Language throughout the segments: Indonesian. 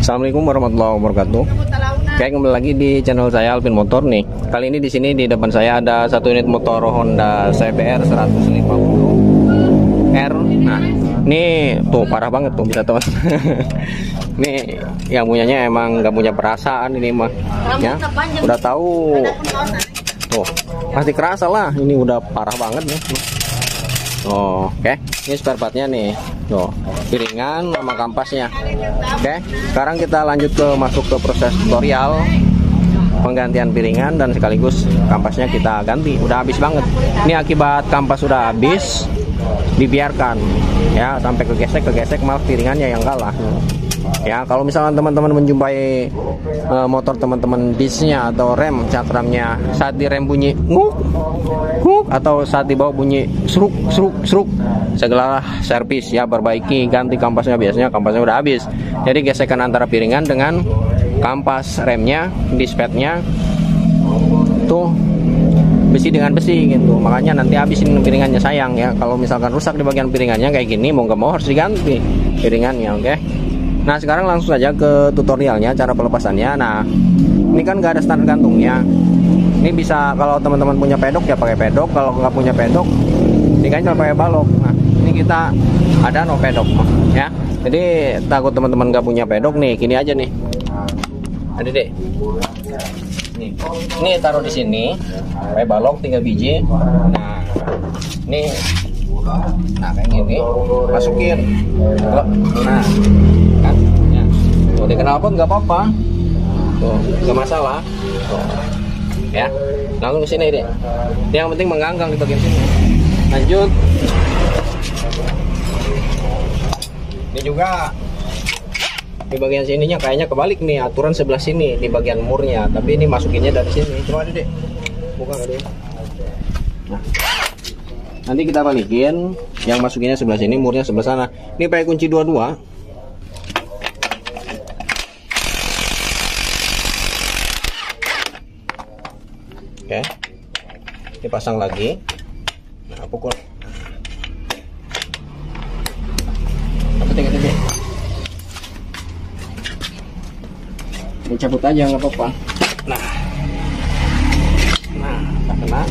Assalamualaikum warahmatullahi wabarakatuh. Oke, kembali lagi di channel saya Alvin Motor nih. Kali ini di sini di depan saya ada satu unit motor Honda CBR 150R. Nah, ini tuh parah banget tuh, bisa teman. Nih yang punyanya emang nggak punya perasaan ini mah. Ya, udah tahu. Tuh, pasti kerasa lah. Ini udah parah banget nih. Oh, oke. Ini spare partnya nih. Tuh, piringan sama kampasnya. Oke, sekarang kita lanjut masuk ke proses tutorial penggantian piringan dan sekaligus kampasnya kita ganti. Udah habis banget. Ini akibat kampas sudah habis, dibiarkan ya sampai kegesek malah piringannya yang kalah. Ya, kalau misalnya teman-teman menjumpai motor teman-teman bisnya atau rem cakramnya saat direm bunyi nguk nguk atau saat dibawa bunyi seruk seruk seruk, segeralah servis ya, perbaiki, ganti kampasnya. Biasanya kampasnya udah habis, jadi gesekan antara piringan dengan kampas remnya, dispadnya tuh besi dengan besi gitu, makanya nanti habisin piringannya, sayang ya. Kalau misalkan rusak di bagian piringannya kayak gini, mau nggak mau harus diganti piringannya. Oke. Nah, sekarang langsung saja ke tutorialnya, cara pelepasannya. Nah, ini kan nggak ada standar gantungnya. Ini bisa kalau teman-teman punya pedok ya pakai pedok, kalau nggak punya pedok diganjel pakai balok. Nah, ini kita ada no pedok ya. Jadi takut teman-teman nggak punya pedok nih, gini aja nih. Ada deh. Ini taruh di sini, pakai balok 3 biji. Nah, ini. Nah, kayak gini, masukin. Nah, kan, ya. Tuh, dikenalpot nggak apa-apa, tuh, nggak masalah. Tuh. Ya, langsung ke sini deh. Yang penting mengganggang di bagian sini. Lanjut. Ini juga di bagian sininya kayaknya kebalik nih, aturan sebelah sini di bagian murnya, tapi ini masukinnya dari sini. Coba deh, buka nggak deh. Nah. Nanti kita balikin, yang masukinnya sebelah sini, murnya sebelah sana. Ini pakai kunci 22. Oke, dipasang lagi. Nah, pukul. Apa tinggal ini? Dicabut aja nggak apa-apa. Nah, tak kena.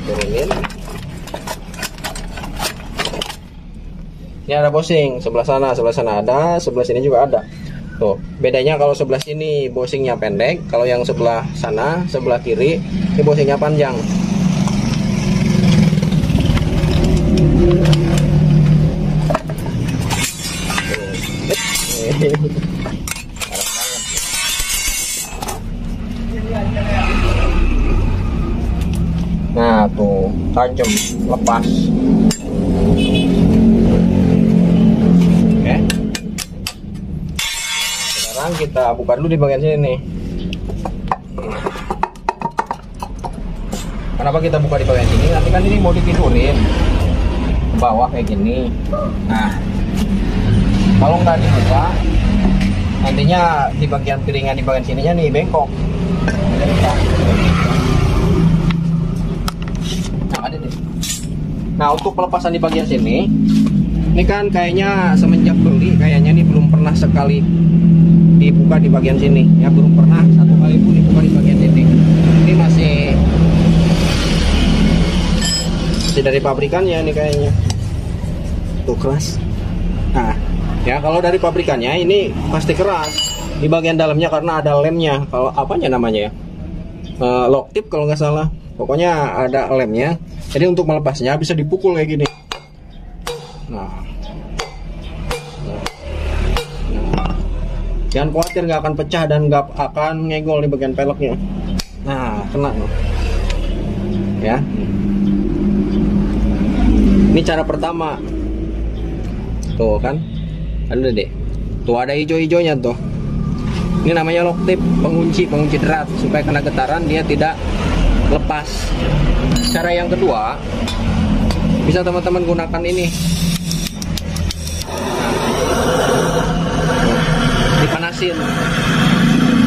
Turunin. Ini ada bosing, sebelah sana ada, sebelah sini juga ada. Tuh, bedanya kalau sebelah sini bosingnya pendek, kalau yang sebelah sana, sebelah kiri, ini bosingnya panjang. Nah, tuh, tajam, lepas. Oke. Sekarang kita buka dulu di bagian sini nih. Kenapa kita buka di bagian sini? Nanti kan ini mau ditidurin ke bawah kayak gini. Nah, kalau nggak dibuka, nantinya di bagian piringan di bagian sininya nih bengkok. Nah, ada deh. Nah, untuk pelepasan di bagian sini, ini kan kayaknya semenjak beli, kayaknya ini belum pernah sekali dibuka di bagian sini. Ya, belum pernah satu kali pun dibuka di bagian sini. Ini masih dari pabrikannya ini kayaknya. Tuh, keras. Nah, ya kalau dari pabrikannya ini pasti keras di bagian dalamnya karena ada lemnya. Kalau apanya namanya ya? Lock tip kalau nggak salah. Pokoknya ada lemnya. Jadi untuk melepasnya bisa dipukul kayak gini. Nah. Jangan khawatir, nggak akan pecah dan nggak akan ngegol di bagian peleknya. Nah, kena loh. Ya. Ini cara pertama. Tuh kan. Ada deh. Tuh ada hijau-hijaunya tuh. Ini namanya lock tip, pengunci derat supaya kena getaran dia tidak lepas. Cara yang kedua, bisa teman-teman gunakan ini. Dipanasin.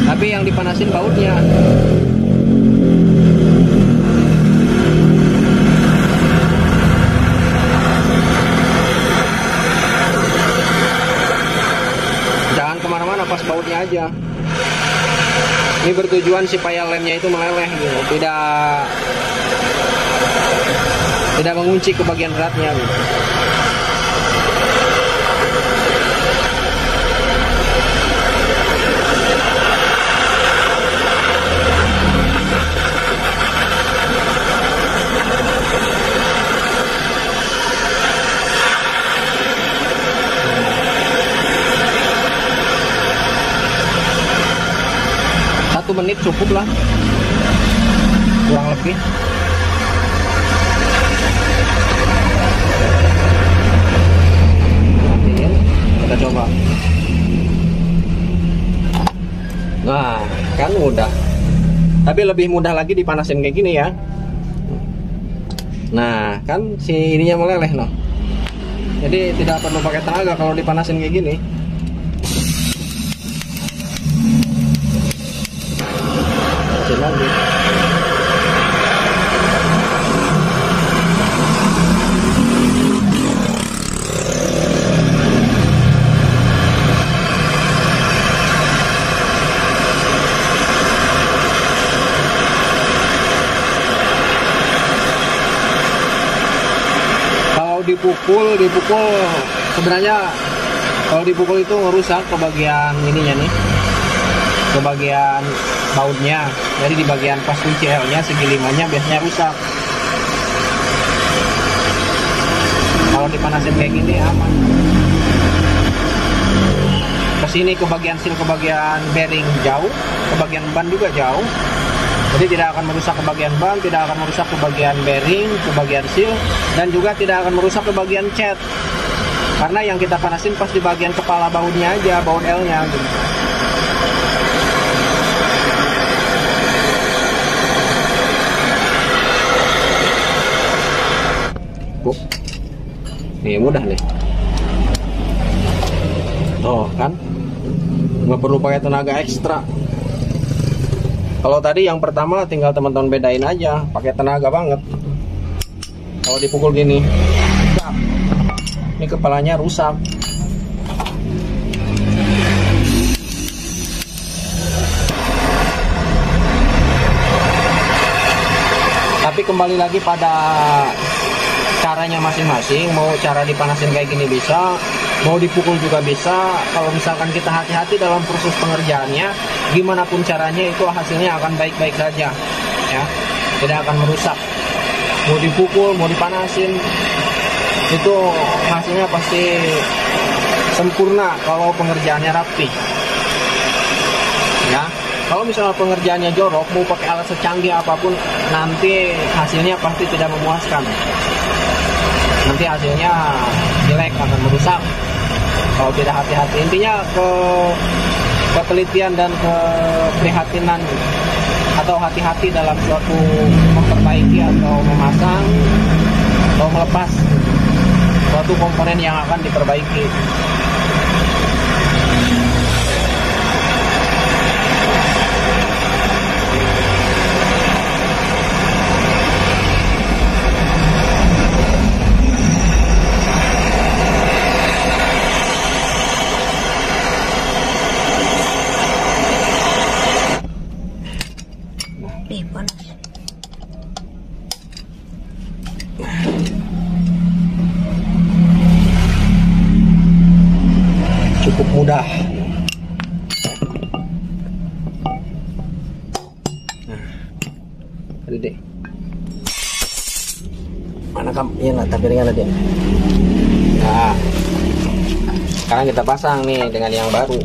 Tapi yang dipanasin bautnya. Jangan kemana-mana, pas bautnya aja. Ini bertujuan supaya lemnya itu meleleh gitu, tidak mengunci ke bagian beratnya gitu. Menit cukup lah, kurang lebih. Kita coba. Nah, kan mudah. Tapi lebih mudah lagi dipanasin kayak gini ya. Nah, kan si ininya meleleh noh. Jadi tidak perlu pakai tenaga kalau dipanasin kayak gini. Lagi. Kalau dipukul sebenarnya kalau dipukul itu ngerusak ke bagian ininya nih, ke bagian bautnya. Jadi di bagian pas kunci L-nya, segi 5-nya biasanya rusak. Kalau dipanasin kayak gini aman. Kesini ke bagian seal, ke bagian bearing jauh, ke bagian ban juga jauh. Jadi tidak akan merusak ke bagian ban, tidak akan merusak ke bagian bearing, ke bagian seal, dan juga tidak akan merusak ke bagian cat. Karena yang kita panasin pas di bagian kepala bautnya aja, baut L-nya gitu. Nih mudah nih. Oh kan, nggak perlu pakai tenaga ekstra. Kalau tadi yang pertama tinggal teman-teman bedain aja, pakai tenaga banget. Kalau dipukul gini, ini kepalanya rusak. Tapi kembali lagi pada caranya masing-masing. Mau cara dipanasin kayak gini bisa, mau dipukul juga bisa. Kalau misalkan kita hati-hati dalam proses pengerjaannya, gimana pun caranya itu hasilnya akan baik-baik saja ya, tidak akan merusak. Mau dipukul, mau dipanasin, itu hasilnya pasti sempurna kalau pengerjaannya rapi ya. Kalau misalnya pengerjaannya jorok, mau pakai alat secanggih apapun, nanti hasilnya pasti tidak memuaskan. Nanti hasilnya jelek, akan merusak kalau tidak hati-hati. Intinya ketelitian dan keprihatinan atau hati-hati dalam suatu memperbaiki atau memasang atau melepas suatu komponen yang akan diperbaiki. Panas. Cukup mudah. Nah, tadi deh. Mana kamu? Iya lah, tabirnya ada dia. Nah, sekarang kita pasang nih dengan yang baru.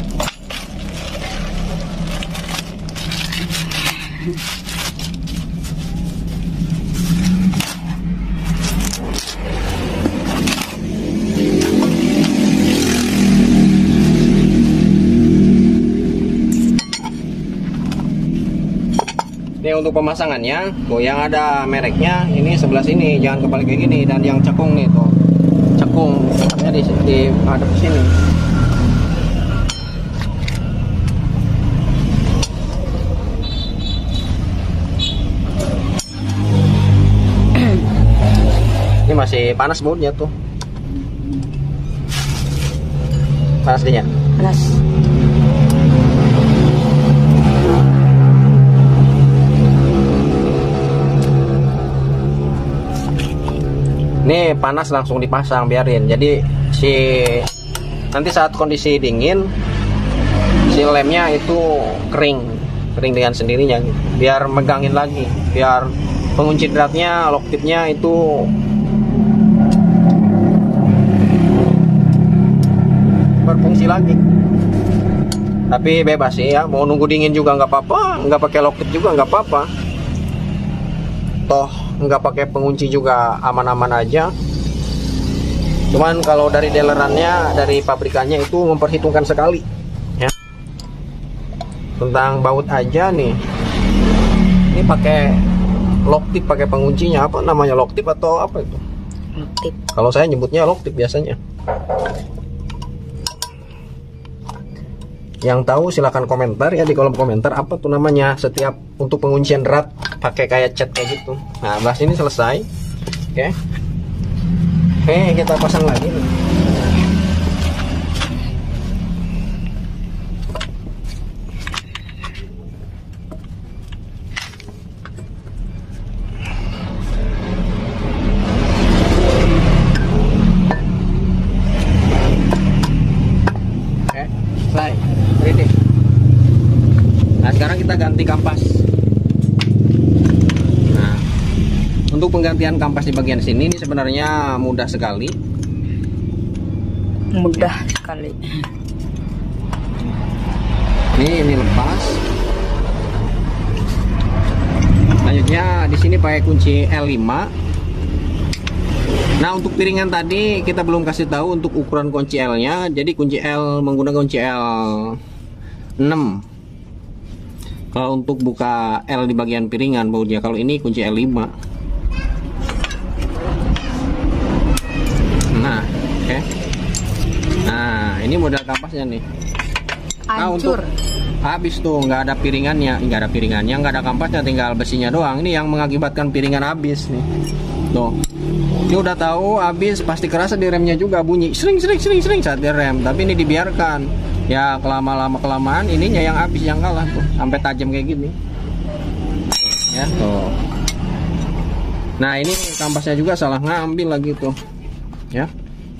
Ini untuk pemasangannya, tuh yang ada mereknya, ini sebelah sini, jangan kebalik kayak gini, dan yang cekung nih tuh, cekung, di hadap sini. Ini masih panas bautnya tuh, panas dia. gas. Nih panas langsung dipasang, biarin. Jadi nanti saat kondisi dingin si lemnya itu kering dengan sendirinya, biar megangin lagi, biar pengunci dratnya, lock tipnya itu berfungsi lagi. Tapi bebas sih ya, mau nunggu dingin juga nggak apa-apa, nggak pakai lock tip juga nggak apa-apa, toh nggak pakai pengunci juga aman-aman aja. Cuman kalau dari dealerannya, dari pabrikannya itu memperhitungkan sekali ya tentang baut aja nih. Ini pakai lock tip, pakai penguncinya, apa namanya, lock tip atau apa itu? Lock tip. Kalau saya nyebutnya lock tip biasanya. Yang tahu silahkan komentar ya di kolom komentar apa tuh namanya setiap untuk penguncian drat pakai kayak cat kayak gitu. Nah, bahas ini selesai. Oke. Oke, kita pasang lagi nih. Ready. Nah, sekarang kita ganti kampas. Nah, untuk penggantian kampas di bagian sini ini sebenarnya mudah sekali. Mudah sekali. Ini lepas. Selanjutnya di sini pakai kunci L5. Nah, untuk piringan tadi kita belum kasih tahu untuk ukuran kunci L-nya. Jadi kunci L menggunakan kunci L6. Kalau untuk buka L di bagian piringan bautnya, kalau ini kunci L5. Nah, oke. Nah, ini model kampasnya nih. Nah, untuk habis tuh nggak ada piringannya, nggak ada kampasnya, tinggal besinya doang. Ini yang mengakibatkan piringan habis nih. Tuh. Ini udah tahu habis, pasti kerasa di remnya juga bunyi sering saat direm. Tapi ini dibiarkan. Ya kelamaan ininya yang habis yang kalah tuh, sampai tajam kayak gini. Ya tuh. Nah, ini kampasnya juga salah ngambil lagi tuh. Ya.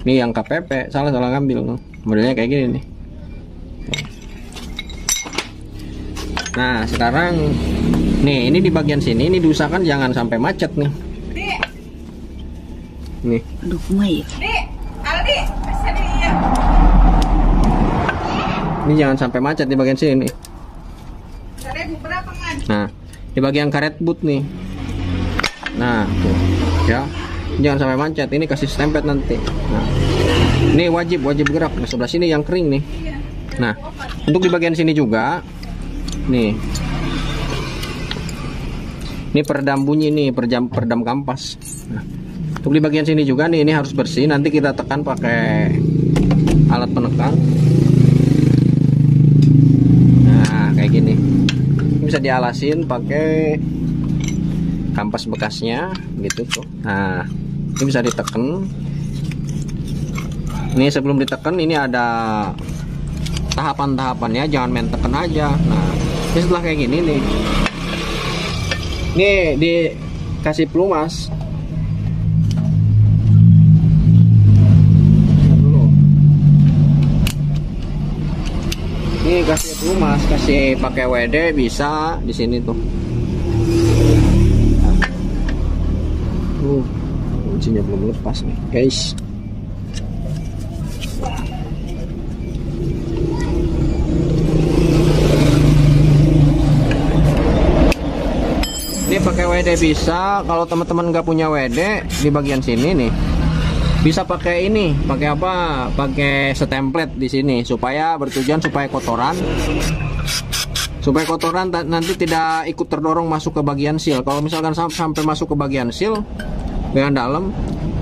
Ini yang KPP salah ngambil tuh. Modelnya kayak gini nih. Nah, sekarang nih ini di bagian sini ini diusahakan jangan sampai macet nih. Nih. Aduh, kumai. Ini jangan sampai macet di bagian sini. Nah, di bagian karet boot nih. Nah, tuh. Ya. Jangan sampai macet. Ini kasih stempet nanti. Nah. Ini wajib gerak. Nah, sebelah sini yang kering nih. Nah, untuk di bagian sini juga nih. Ini peredam bunyi nih, peredam kampas. Nah, untuk di bagian sini juga nih, ini harus bersih. Nanti kita tekan pakai alat penekan. Nah, kayak gini. Ini bisa dialasin pakai kampas bekasnya gitu tuh. Nah, ini bisa ditekan. Ini sebelum ditekan ini ada tahapan-tahapannya, jangan main tekan aja. Nah, ini setelah kayak gini nih. Ini dikasih pelumas. Ini kasih pelumas, kasih pakai WD bisa di sini tuh. Kuncinya belum lepas nih, guys. Ini pakai WD bisa. Kalau teman-teman nggak punya WD di bagian sini nih, bisa pakai ini, pakai apa? Pakai stemplet di sini supaya bertujuan supaya kotoran nanti tidak ikut terdorong masuk ke bagian seal. Kalau misalkan sampai masuk ke bagian seal bagian dalam,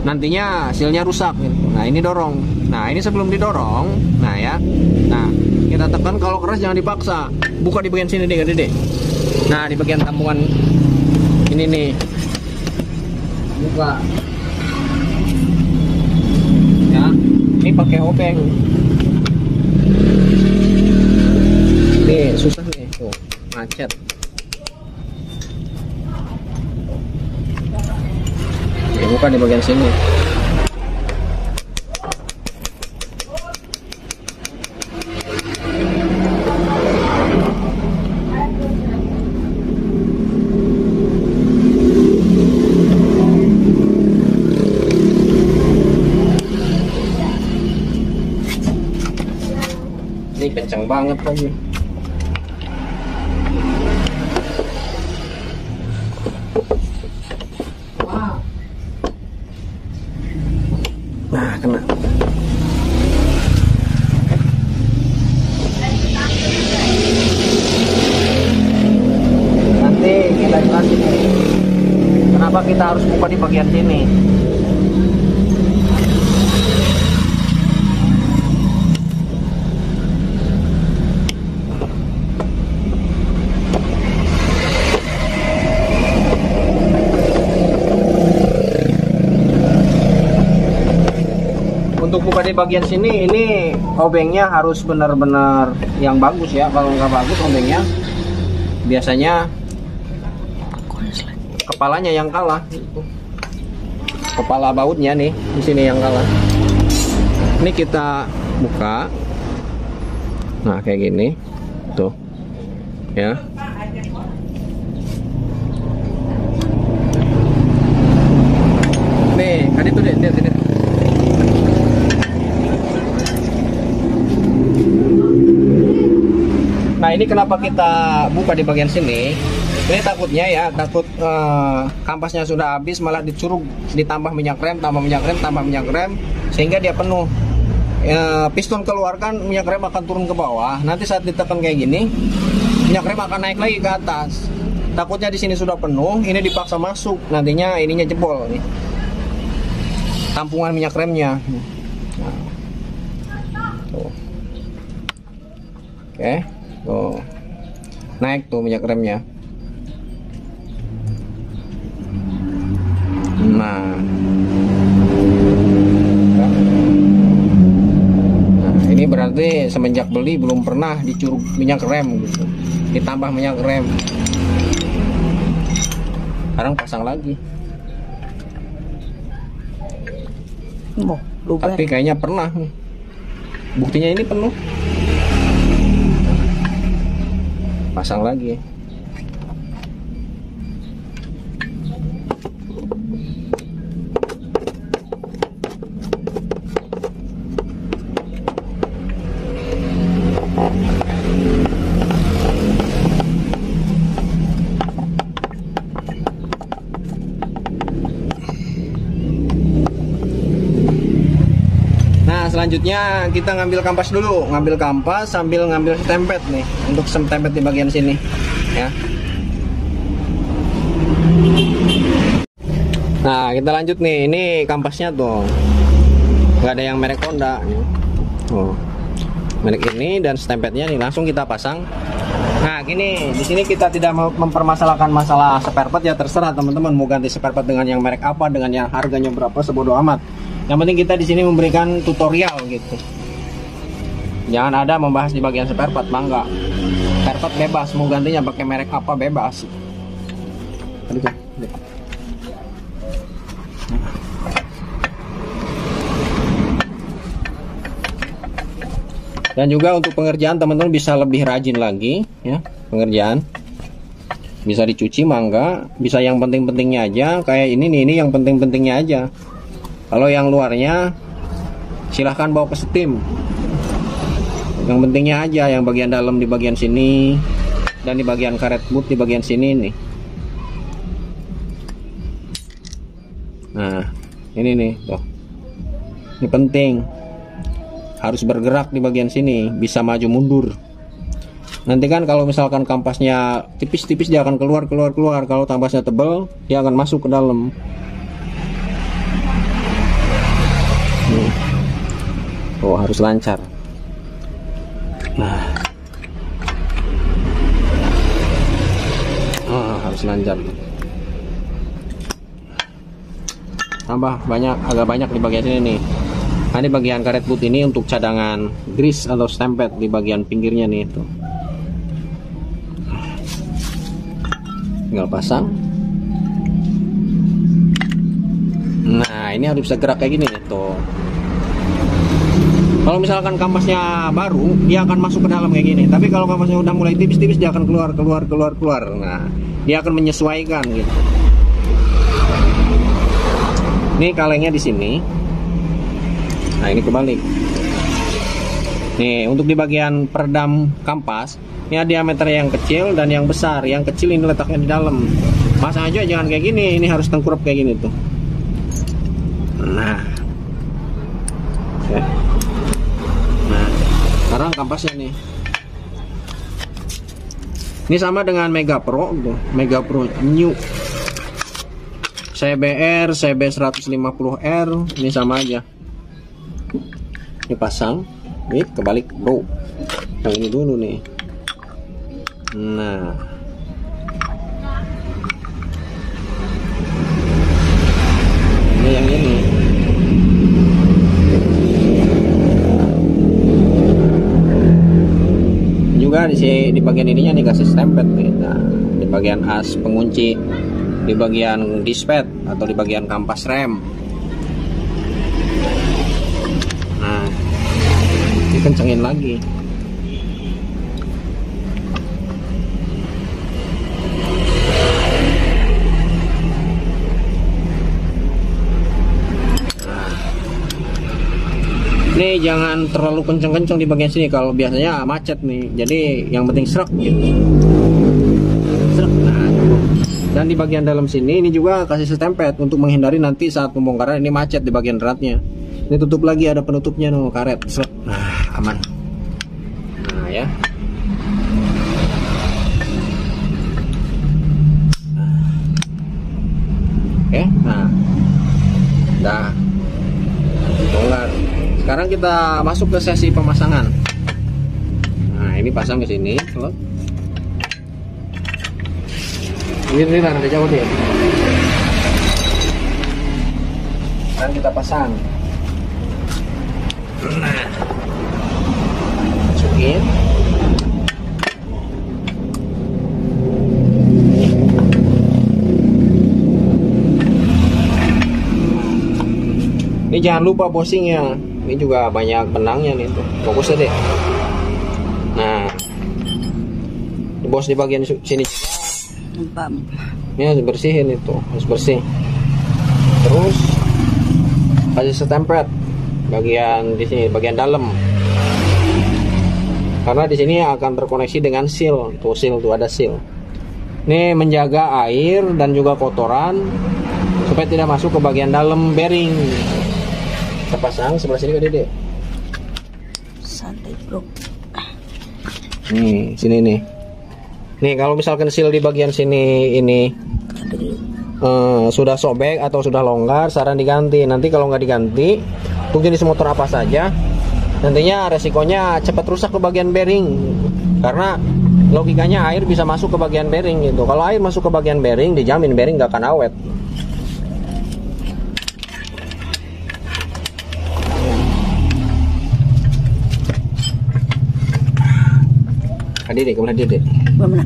nantinya sealnya rusak gitu. Nah, ini dorong. Nah, ini sebelum didorong, nah ya. Nah, kita tekan, kalau keras jangan dipaksa. Buka di bagian sini deh, Dede. Nah, di bagian tampungan ini nih. Buka. Ini pakai obeng. Ini susah nih, tuh macet. Ini bukan di bagian sini. Ini kencang banget lagi. Nah, kena. Nanti kita jelasin kenapa kita harus buka di bagian sini. Untuk buka di bagian sini, ini obengnya harus benar-benar yang bagus ya. Kalau nggak bagus obengnya, biasanya kepalanya yang kalah. Kepala bautnya nih di sini yang kalah. Ini kita buka. Nah, kayak gini, tuh, ya. Nih, kan itu deh, lihat ini. Nah, ini kenapa kita buka di bagian sini? Ini takutnya ya, takut kampasnya sudah habis malah disuruh ditambah minyak rem, tambah minyak rem, tambah minyak rem, sehingga dia penuh. Piston keluarkan, minyak rem akan turun ke bawah. Nanti saat ditekan kayak gini, minyak rem akan naik lagi ke atas. Takutnya di sini sudah penuh, ini dipaksa masuk, nantinya ininya jebol nih. Tampungan minyak remnya. Nah. Tuh. Oke. Tuh. Naik tuh minyak remnya. Nah, ini berarti semenjak beli belum pernah dicurug minyak rem gitu. Ditambah minyak rem. Sekarang pasang lagi. Tapi kayaknya pernah. Buktinya ini penuh. Pasang lagi. Selanjutnya kita ngambil kampas dulu, ngambil kampas sambil ngambil stempet nih untuk stempet di bagian sini ya. Nah, kita lanjut nih, ini kampasnya tuh nggak ada yang merek Honda nih. Oh, merek ini dan stempetnya nih langsung kita pasang. Nah, gini, di sini kita tidak mempermasalahkan masalah spare part ya, terserah teman-teman mau ganti spare part dengan yang merek apa, dengan yang harganya berapa, sebodoh amat. Yang penting kita di sini memberikan tutorial gitu. Jangan ada membahas di bagian spare part, mangga. Spare part bebas, mau gantinya pakai merek apa bebas. Dan juga untuk pengerjaan teman-teman bisa lebih rajin lagi ya, pengerjaan. Bisa dicuci mangga, bisa yang penting-pentingnya aja, kayak ini nih, ini yang penting-pentingnya aja. Kalau yang luarnya silahkan bawa ke steam. Yang pentingnya aja, yang bagian dalam di bagian sini dan di bagian karet boot di bagian sini nih. Nah, ini nih, tuh. Ini penting. Harus bergerak di bagian sini, bisa maju mundur. Nanti kan kalau misalkan kampasnya tipis-tipis dia akan keluar. Kalau kampasnya tebal, dia akan masuk ke dalam. Oh, harus lancar. Nah, harus lancar. Tambah banyak, agak banyak di bagian sini nih. Nah, di bagian karet boot ini untuk cadangan grease atau stempet di bagian pinggirnya nih itu. Tinggal pasang. Nah, ini harus bisa gerak kayak gini nih tuh. Kalau misalkan kampasnya baru, dia akan masuk ke dalam kayak gini. Tapi kalau kampasnya udah mulai tipis-tipis, dia akan keluar. Nah, dia akan menyesuaikan gitu. Ini kalengnya di sini. Nah, ini kebalik. Nih, untuk di bagian peredam kampas, ini ada diameter yang kecil dan yang besar. Yang kecil ini letaknya di dalam. Pasang aja jangan kayak gini, ini harus tengkurap kayak gini tuh. Nah. Oke. Nah, sekarang kampasnya nih. Ini sama dengan Mega Pro tuh, Mega Pro New. CBR, CB 150R, ini sama aja. Dipasang, ini kebalik bro, yang ini dulu nih. Nah, ini yang ini. Juga di bagian ininya nih kasih stempet nih. Nah, di bagian as pengunci, di bagian dispet atau di bagian kampas rem. Nah, dikencengin lagi. Ini jangan terlalu kenceng-kenceng di bagian sini, kalau biasanya macet nih. Jadi yang penting serak gitu. Serak. Nah, dan di bagian dalam sini ini juga kasih stempet untuk menghindari nanti saat pembongkaran ini macet di bagian eratnya. Ini tutup lagi, ada penutupnya nih, karet. Serak. Nah, aman. Nah, ya. Oke, nah. Dah. Bongkar. Sekarang kita masuk ke sesi pemasangan. Nah, ini pasang ke sini, loh. Ini ada jauh dia. Sekarang kita pasang. Nah, masukin. Ini jangan lupa bosingnya. Ini juga banyak benangnya nih tuh. Fokus aja deh. Nah, bos di bagian sini juga. Ini harus bersihin itu, harus bersih. Terus kasih stempet bagian di sini, bagian dalam. Karena di sini akan terkoneksi dengan seal. Tuh seal tuh, ada seal. Ini menjaga air dan juga kotoran supaya tidak masuk ke bagian dalam bearing. Kita pasang sebelah sini ke Dede. Santai bro. Nih, sini nih. Nih, kalau misalkan seal di bagian sini ini sudah sobek atau sudah longgar, saran diganti. Nanti kalau nggak diganti, untuk jenis motor apa saja, nantinya resikonya cepat rusak ke bagian bearing. Karena logikanya air bisa masuk ke bagian bearing gitu. Kalau air masuk ke bagian bearing, dijamin bearing nggak akan awet. Dede, kemana Dede? Mana?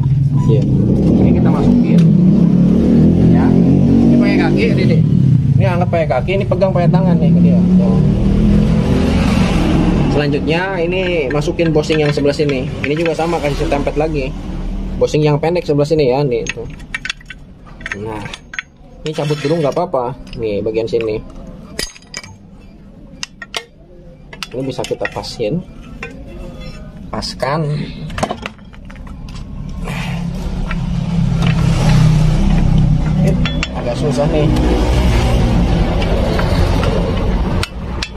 Iya. Ini kita masukin. Ya. Ini pakai kaki Dede. Ini angkat pakai kaki, ini pegang pakai tangan nih ke dia. Tuh. Selanjutnya ini masukin bosing yang sebelah sini. Ini juga sama, kasih stempet lagi. Bosing yang pendek sebelah sini ya, nih tuh. Nah, ini cabut dulu nggak apa-apa. Nih bagian sini. Ini bisa kita paskan. Agak susah nih.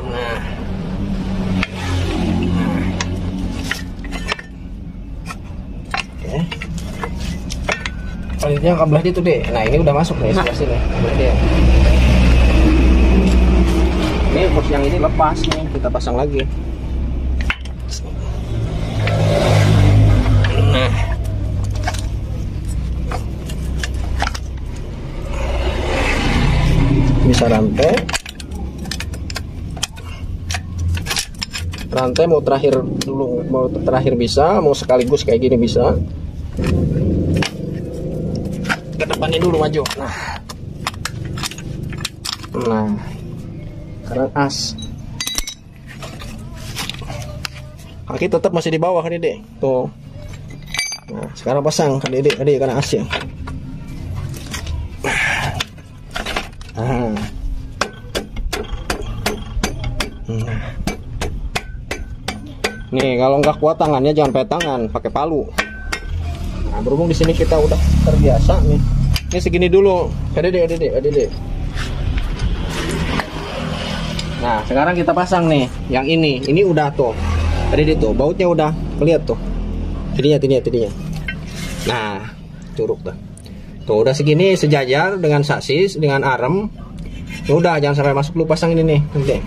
Nah. Oke. Selanjutnya kabel itu deh. Nah, ini udah masuk nih sebelah sini. Kabel dia. Ini bos yang ini lepas nih, kita pasang lagi. Nah. Bisa rantai. rantai mau terakhir dulu, mau terakhir bisa, mau sekaligus kayak gini bisa. Ke depannya dulu maju. Nah sekarang as. Kaki tetap masih di bawah kan Dede tuh. Nah sekarang pasang kan Dede karena as ya. Nih kalau nggak kuat tangannya jangan pakai tangan, pakai palu. Nah, berhubung di sini kita udah terbiasa nih. Ini segini dulu. Adede. Nah, sekarang kita pasang nih yang ini. Ini udah tuh. Adede tuh, bautnya udah lihat tuh. Tidinya. Nah, curug tuh. Tuh udah segini sejajar dengan sasis, dengan arem. Udah jangan sampai masuk, lu pasang ini nih. Oke.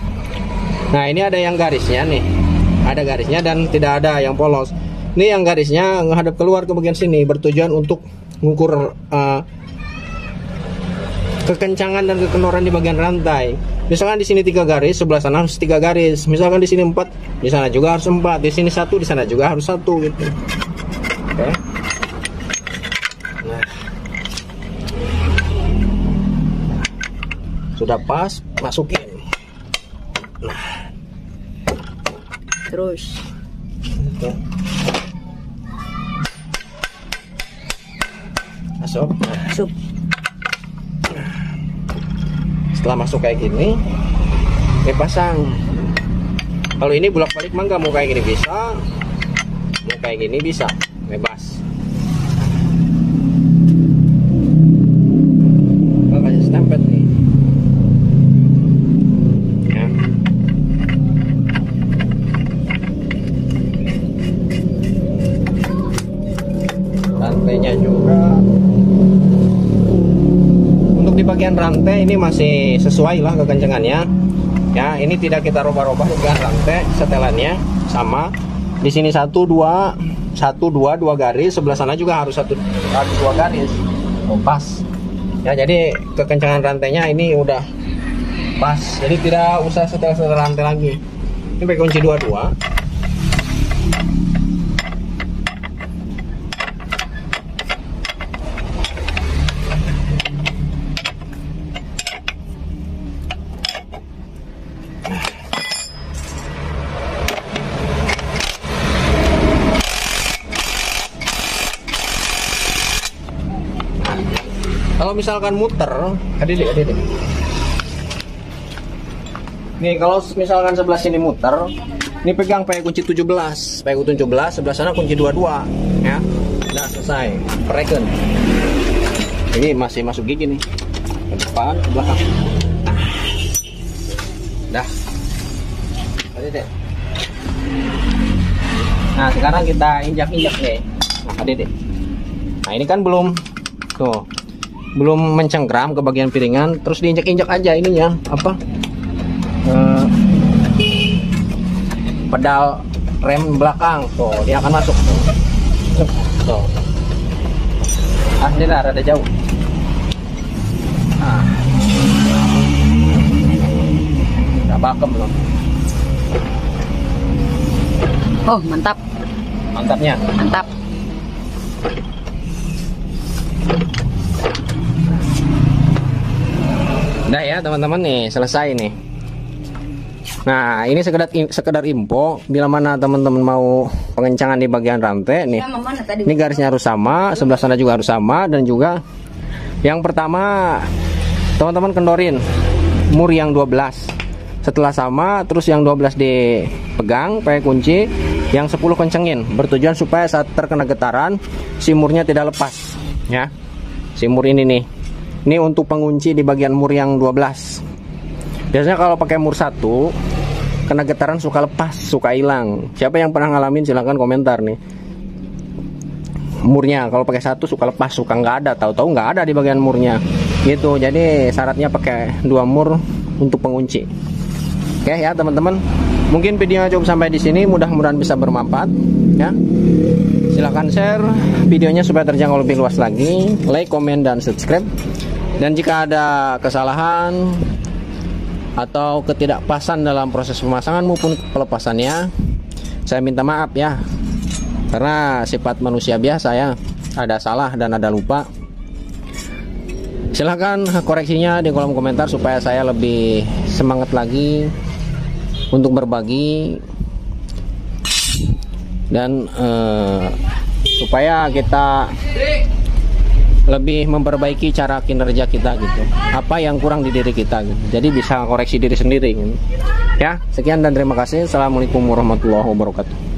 Nah, ini ada yang garisnya nih. Ada garisnya dan tidak ada yang polos. Ini yang garisnya menghadap keluar ke bagian sini, bertujuan untuk mengukur kekencangan dan kekenoran di bagian rantai. Misalkan di sini 3 garis, sebelah sana harus 3 garis. Misalkan di sini 4, di sana juga harus 4. Di sini 1, di sana juga harus 1 gitu. Oke. Nah. Sudah pas, masukin. Nah. Terus masuk. Setelah masuk kayak gini, pasang. Kalau ini bolak-balik mah nggak mau kayak gini bisa, mau kayak gini bisa, bebas. Kita kasih stempel nih. Rantainya juga untuk di bagian rantai ini masih sesuai lah kekencangannya ya. Ini tidak kita robah-robah dengan rantai, setelannya sama. Di sini 1 2 garis, sebelah sana juga harus 1 2 garis. Pas ya, jadi kekencangan rantainya ini udah pas, jadi tidak usah setel rantai lagi. Ini pakai kunci 22. Kalau misalkan muter, adede. Nih kalau misalkan sebelah sini muter, ini pegang pakai kunci 17, sebelah sana kunci 22, ya. Udah selesai, pereken. Ini masih masuk gigi nih, ke depan, ke belakang. Dah, adede. Nah sekarang kita injak-injak nih, adede. Nah ini kan belum, tuh. Belum mencengkram ke bagian piringan, terus diinjak-injak aja ininya apa pedal rem belakang tuh, dia akan masuk tuh. Ini rada jauh. Nah, udah bakem loh. oh mantap. Mantapnya Mantap. Udah ya teman-teman nih, selesai nih. Nah ini sekedar info, bila mana teman-teman mau pengencangan di bagian rantai nih, ini garisnya harus sama, sebelah sana juga harus sama. Dan juga yang pertama teman-teman kendorin mur yang 12, setelah sama terus yang 12 dipegang pakai kunci, yang 10 kencengin, bertujuan supaya saat terkena getaran si murnya tidak lepas ya. Si mur ini nih, ini untuk pengunci di bagian mur yang 12. Biasanya kalau pakai mur 1 kena getaran suka lepas, suka hilang. Siapa yang pernah ngalamin silahkan komentar nih. Murnya kalau pakai 1 suka lepas, suka nggak ada, tahu-tahu nggak ada di bagian murnya gitu. Jadi syaratnya pakai 2 mur untuk pengunci. Oke ya teman-teman, mungkin videonya cukup sampai di sini, mudah-mudahan bisa bermanfaat ya. Silahkan share videonya supaya terjangkau lebih luas lagi, like, komen, dan subscribe. Dan jika ada kesalahan atau ketidakpasan dalam proses pemasangan maupun pelepasannya, Saya minta maaf ya, karena sifat manusia biasa ya, ada salah dan ada lupa. Silahkan koreksinya di kolom komentar supaya saya lebih semangat lagi untuk berbagi dan supaya kita lebih memperbaiki cara kinerja kita gitu, apa yang kurang di diri kita gitu. Jadi bisa koreksi diri sendiri gitu. Ya, sekian dan terima kasih. Assalamualaikum warahmatullahi wabarakatuh.